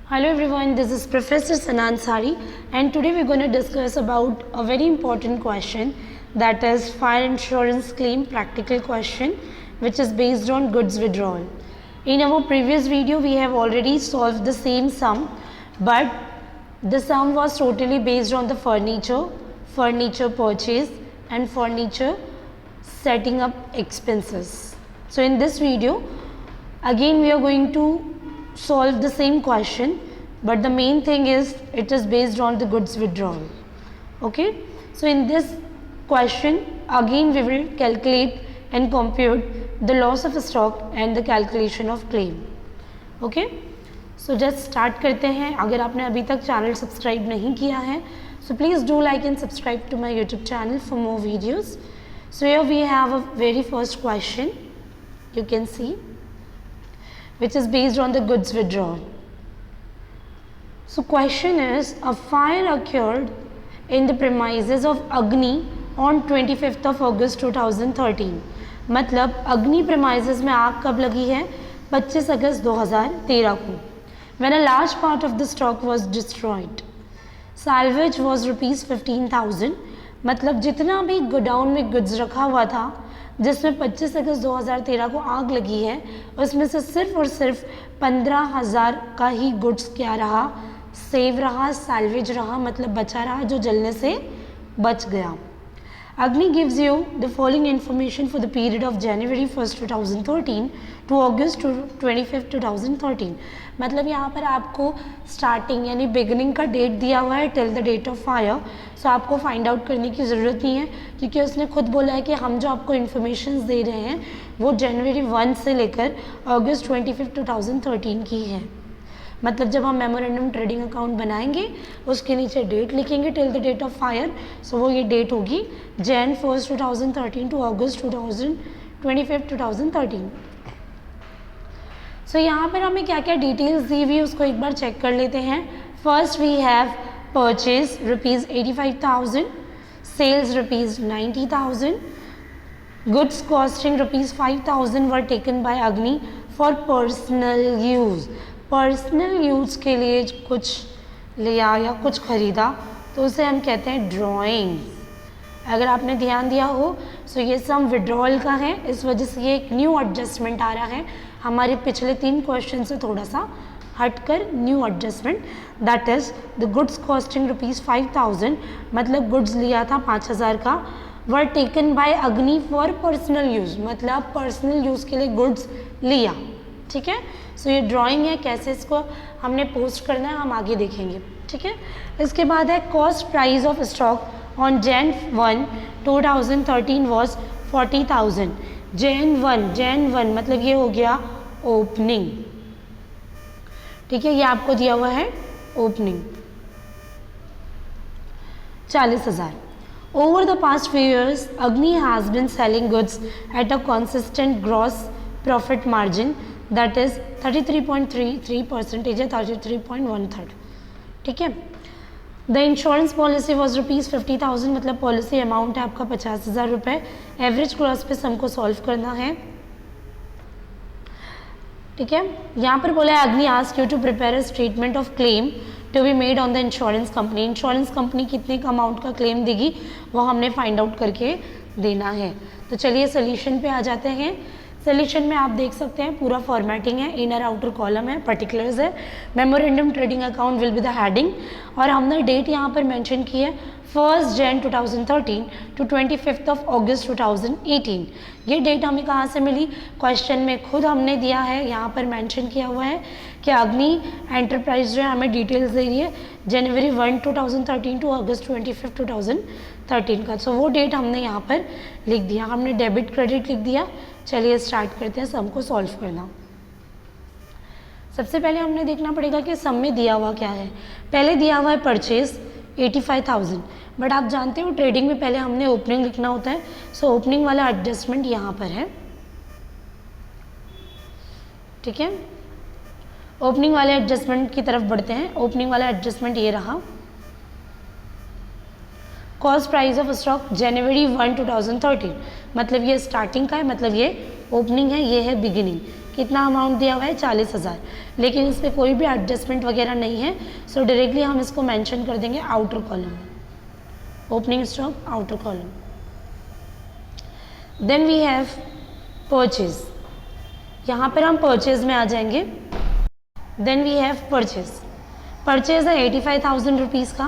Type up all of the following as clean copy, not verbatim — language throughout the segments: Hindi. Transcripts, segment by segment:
Hello everyone, this is Professor Sanan Sari and today we're going to discuss about a very important question, that is fire insurance claim practical question, which is based on goods withdrawal. In our previous video we have already solved the same sum, but the sum was totally based on the furniture purchase and furniture setting up expenses. So in this video again we are going to solve the same question, but the main thing is it is based on the goods withdrawal. Okay, so in this question again we will calculate and compute the loss of stock and the calculation of claim. Okay, so just start करते हैं. अगर आपने अभी तक चैनल सब्सक्राइब नहीं किया है, so please do like and subscribe to my YouTube channel for more videos. So here we have a very first question, you can see, which is based on the goods withdrawal. So question is, a fire occurred in the premises of Agni on 25th of August 2013. मतलब अग्नि premises में आग कब लगी है? 25 अगस्त 2013 को. When a large part of the stock was destroyed. Salvage was rupees 15,000. मतलब जितना भी गोडाउन में गुड्स रखा हुआ था जिसमें 25 अगस्त 2013 को आग लगी है, उसमें से सिर्फ और सिर्फ 15,000 का ही गुड्स क्या रहा, सेव रहा, सैल्वेज रहा, मतलब बचा रहा, जो जलने से बच गया. Agni gives you the following information for the period of January 1st 2013 to August 25th 2013. मतलब यहाँ पर आपको स्टार्टिंग यानी बिगिनिंग का डेट दिया हुआ है till the date of fire. So आपको फाइंड आउट करने की ज़रूरत नहीं है, क्योंकि उसने खुद बोला है कि हम जो आपको इन्फॉर्मेशन दे रहे हैं वो जनवरी 1 से लेकर अगस्त 25 2013 की है. मतलब जब हम मेमोरेंडम ट्रेडिंग अकाउंट बनाएंगे उसके नीचे डेट लिखेंगे till the date of fire. So वो ये डेट होगी Jan 1st 2013 टू अगस्त 25 2013. सो यहाँ पर हमें क्या क्या डिटेल्स दी हुई है उसको एक बार चेक कर लेते हैं. First we have purchase rupees 85,000, sales rupees 90,000, goods costing rupees 5,000 were taken by Agni for personal use. Personal use के लिए कुछ लिया या कुछ ख़रीदा तो उसे हम कहते हैं ड्राइंग. अगर आपने ध्यान दिया हो सो ये सम विड्रॉल का है, इस वजह से ये एक न्यू एडजस्टमेंट आ रहा है. हमारे पिछले 3 क्वेश्चन से थोड़ा सा हटकर new adjustment, that is the goods costing rupees 5,000, मतलब गुड्स लिया था 5,000 का, वर taken by Agni for personal use, मतलब पर्सनल यूज़ के लिए गुड्स लिया. ठीक है, सो ये ड्राइंग है, कैसे इसको हमने पोस्ट करना है हम आगे देखेंगे. ठीक है, इसके बाद है cost price of stock on Jan 1 2013 was 40,000. Jan 1 मतलब ये हो गया ओपनिंग. ठीक है, ये आपको दिया हुआ है opening 40,000. Over the past few years Agni has been selling goods at a consistent gross profit margin, that is 33.33% या 33.13. ठीक है, the insurance policy was rupees 50,000, मतलब पॉलिसी अमाउंट है आपका 50,000 रुपये. एवरेज क्रॉस पे हमको सॉल्व करना है. ठीक है, यहाँ पर बोला है Agni ask you to prepare a statement of claim to be made on the insurance company. Insurance company कितने का अमाउंट का क्लेम देगी वो हमने फाइंड आउट करके देना है. तो चलिए सोल्यूशन पे आ जाते हैं. सोल्यूशन में आप देख सकते हैं पूरा फॉर्मेटिंग है, इनर आउटर कॉलम है, पर्टिकुलर्स है, memorandum trading account will be the heading, और हमने डेट यहाँ पर मेंशन की है 1st Jan 2013 to 25th of August 2018. ये डेट हमें कहाँ से मिली? क्वेश्चन में खुद हमने दिया है, यहाँ पर मेंशन किया हुआ है कि अग्नि एंटरप्राइज जो है हमें डिटेल्स दे रही है जनवरी 1 2013 टू अगस्त 25 2013 का. सो वो डेट हमने यहाँ पर लिख दिया, हमने डेबिट क्रेडिट लिख दिया. चलिए स्टार्ट करते हैं सम को सॉल्व करना. सबसे पहले हमने देखना पड़ेगा कि सम में दिया हुआ क्या है. पहले दिया हुआ है परचेज 85,000, बट आप जानते हो ट्रेडिंग में पहले हमने ओपनिंग लिखना होता है. सो ओपनिंग वाला एडजस्टमेंट यहाँ पर है. ठीक है, ओपनिंग वाले एडजस्टमेंट की तरफ बढ़ते हैं. ओपनिंग वाला एडजस्टमेंट ये रहा. कॉस्ट प्राइस ऑफ स्टॉक जनवरी 1 2013, मतलब ये स्टार्टिंग का है, मतलब ये ओपनिंग है, ये है बिगिनिंग. कितना अमाउंट दिया हुआ है 40,000, लेकिन इस पर कोई भी एडजस्टमेंट वगैरह नहीं है, सो डायरेक्टली हम इसको मेंशन कर देंगे आउटर कॉलम में, opening stock outer column. Then we have purchase, यहाँ पर हम परचेज में आ जाएंगे। Then we have purchase, purchase है 85,000 रुपीज़ का।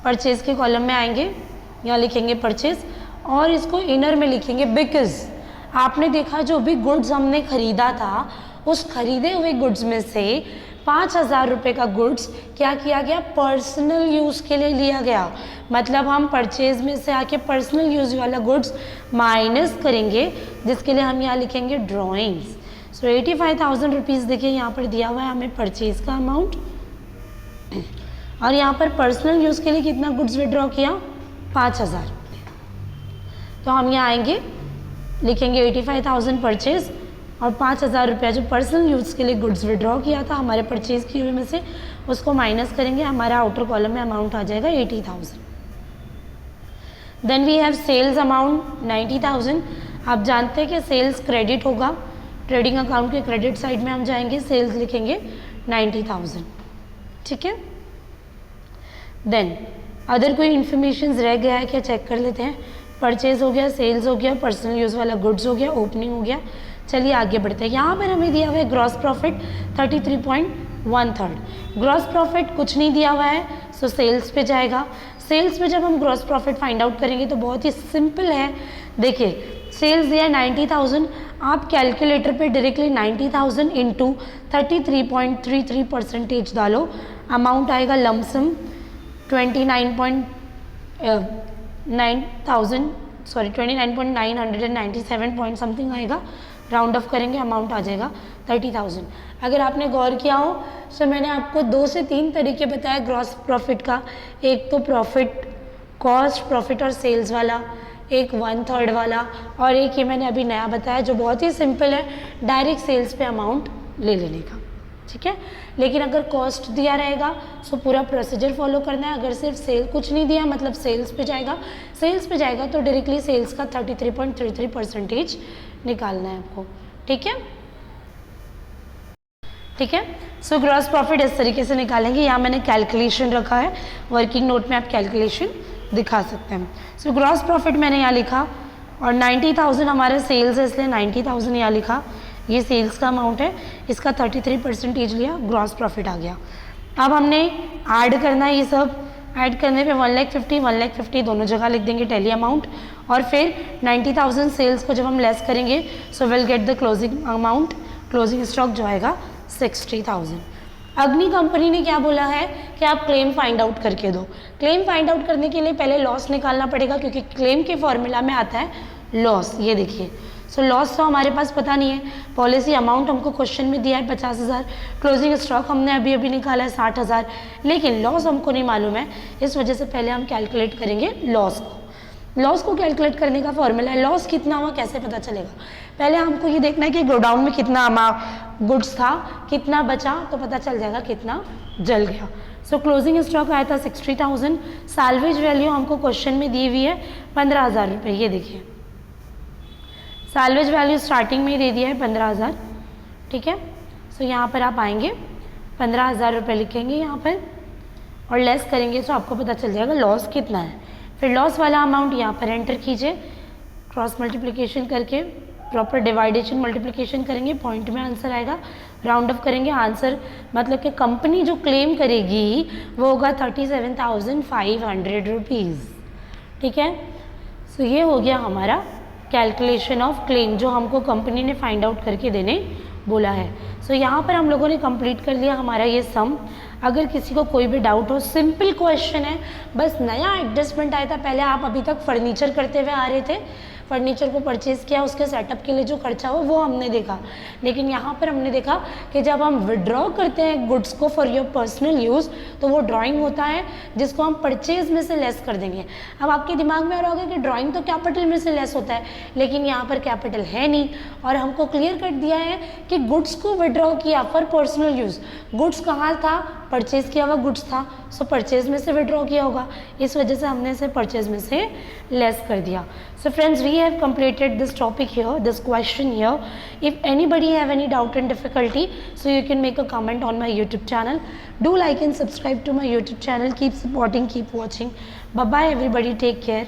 परचेज के कॉलम में आएंगे, यहाँ लिखेंगे परचेज और इसको इनर में लिखेंगे बिकॉज आपने देखा जो भी गुड्स हमने खरीदा था उस खरीदे हुए गुड्स में से 5,000 रुपये का गुड्स क्या किया गया, पर्सनल यूज़ के लिए लिया गया। मतलब हम परचेज में से आके पर्सनल यूज़ वाला गुड्स माइनस करेंगे, जिसके लिए हम यहाँ लिखेंगे ड्रॉइंग्स। सो 85,000 रुपीज़ देखिए यहाँ पर दिया हुआ है हमें परचेज का अमाउंट, और यहाँ पर पर्सनल यूज़ के लिए कितना गुड्स विड्रॉ किया, 5,000। तो हम यहाँ आएंगे, लिखेंगे 85,000 परचेज और 5,000 रुपया जो पर्सनल यूज़ के लिए गुड्स विड्रॉ किया था हमारे परचेज किए हुए में से, उसको माइनस करेंगे, हमारा आउटर कॉलम में अमाउंट आ जाएगा 80,000। Then we have sales amount 90,000। आप जानते हैं कि सेल्स क्रेडिट होगा, ट्रेडिंग अकाउंट के क्रेडिट साइड में हम जाएंगे, सेल्स लिखेंगे 90,000, ठीक है। देन अदर कोई इन्फॉर्मेशन रह गया है क्या, चेक कर लेते हैं। परचेज हो गया, सेल्स हो गया, पर्सनल यूज़ वाला गुड्स हो गया, ओपनिंग हो गया। चलिए आगे बढ़ते हैं। यहाँ पर हमें दिया हुआ है ग्रॉस प्रॉफिट 33.13। ग्रॉस प्रॉफिट कुछ नहीं दिया हुआ है, सो सेल्स पे जाएगा। सेल्स पे जब हम ग्रॉस प्रॉफिट फाइंड आउट करेंगे तो बहुत ही सिंपल है। देखिए सेल्स दिया है 90,000, आप कैलकुलेटर पे डायरेक्टली 90,000 इंटू 33.33% डालो, अमाउंट आएगा लमसम 29.997 पॉइंट समथिंग आएगा, राउंड ऑफ करेंगे अमाउंट आ जाएगा 30,000। अगर आपने गौर किया हो तो मैंने आपको 2 से 3 तरीके बताया ग्रॉस प्रॉफिट का, एक तो प्रॉफिट कॉस्ट प्रॉफिट और सेल्स वाला, एक 1/3 वाला, और एक ये मैंने अभी नया बताया जो बहुत ही सिंपल है, डायरेक्ट सेल्स पे अमाउंट ले लेने का, ठीक है। लेकिन अगर कॉस्ट दिया रहेगा तो पूरा प्रोसीजर फॉलो करना है। अगर सिर्फ सेल कुछ नहीं दिया मतलब सेल्स पे जाएगा, सेल्स पे जाएगा तो डायरेक्टली सेल्स का 33.33% निकालना है आपको, ठीक है, ठीक है। सो ग्रॉस प्रॉफिट इस तरीके से निकालेंगे। यहाँ मैंने कैलकुलेशन रखा है, वर्किंग नोट में आप कैलकुलेशन दिखा सकते हैं। सो ग्रॉस प्रॉफिट मैंने यहाँ लिखा और 90,000 हमारे सेल्स है इसलिए 90,000 यहाँ लिखा, ये सेल्स का अमाउंट है, इसका 33% लिया, ग्रॉस प्रॉफिट आ गया। अब हमने ऐड करना है, ये सब ऐड करने पे 1,50,000 1,50,000 दोनों जगह लिख देंगे टैली अमाउंट, और फिर 90,000 सेल्स को जब हम लेस करेंगे so will get the closing amount, closing stock जो आएगा 60,000। अग्नि कंपनी ने क्या बोला है कि आप क्लेम फाइंड आउट करके दो। क्लेम फाइंड आउट करने के लिए पहले लॉस निकालना पड़ेगा क्योंकि क्लेम के फॉर्मूला में आता है लॉस, ये देखिए। सो लॉस तो हमारे पास पता नहीं है, पॉलिसी अमाउंट हमको क्वेश्चन में दिया है 50,000, क्लोजिंग स्टॉक हमने अभी अभी निकाला है 60,000, लेकिन लॉस हमको नहीं मालूम है, इस वजह से पहले हम कैलकुलेट करेंगे लॉस को। लॉस को कैलकुलेट करने का फॉर्मूला है, लॉस कितना हुआ कैसे पता चलेगा, पहले हमको ये देखना है कि गोडाउन में कितना गुड्स था, कितना बचा तो पता चल जाएगा कितना जल गया। सो क्लोजिंग स्टॉक आया था 60,000, साल्वेज वैल्यू हमको क्वेश्चन में दी हुई है 15,000 रुपये, ये देखिए साल्वेज वैल्यू स्टार्टिंग में ही दे दिया है 15,000, ठीक है। सो यहाँ पर आप आएंगे 15,000 रुपये लिखेंगे यहाँ पर और लेस करेंगे तो आपको पता चल जाएगा लॉस कितना है। फिर लॉस वाला अमाउंट यहाँ पर एंटर कीजिए, क्रॉस मल्टीप्लिकेशन करके प्रॉपर डिवाइडेशन मल्टीप्लिकेशन करेंगे, पॉइंट में आंसर आएगा, राउंड ऑफ करेंगे, आंसर मतलब कि कंपनी जो क्लेम करेगी वो होगा 37,500 रुपीज़, ठीक है। सो ये हो गया हमारा कैलकुलेशन ऑफ क्लेम जो हमको कंपनी ने फाइंड आउट करके देने बोला है। सो यहाँ पर हम लोगों ने कंप्लीट कर लिया हमारा ये सम। अगर किसी को कोई भी डाउट हो, सिंपल क्वेश्चन है, बस नया एडजस्टमेंट आया था, पहले आप अभी तक फर्नीचर करते हुए आ रहे थे, फर्नीचर को परचेज़ किया, उसके सेटअप के लिए जो खर्चा हो वो हमने देखा, लेकिन यहाँ पर हमने देखा कि जब हम विड्रॉ करते हैं गुड्स को फॉर योर पर्सनल यूज़ तो वो ड्राइंग होता है जिसको हम परचेज में से लेस कर देंगे। अब आपके दिमाग में आ रहा होगा कि ड्राइंग तो कैपिटल में से लेस होता है, लेकिन यहाँ पर कैपिटल है नहीं और हमको क्लियर कर दिया है कि गुड्स को विड्रॉ किया फॉर पर्सनल यूज़। गुड्स कहाँ था? परचेज़ किया हुआ गुड्स था, सो परचेज़ में से विड्रॉ किया होगा, इस वजह से हमने इसे परचेज़ में से लेस कर दिया. So friends, we have completed this topic here, this question here. If anybody have any doubt and difficulty, so you can make a comment on my YouTube channel. Do like and subscribe to my YouTube channel. Keep supporting, keep watching. Bye bye everybody, take care.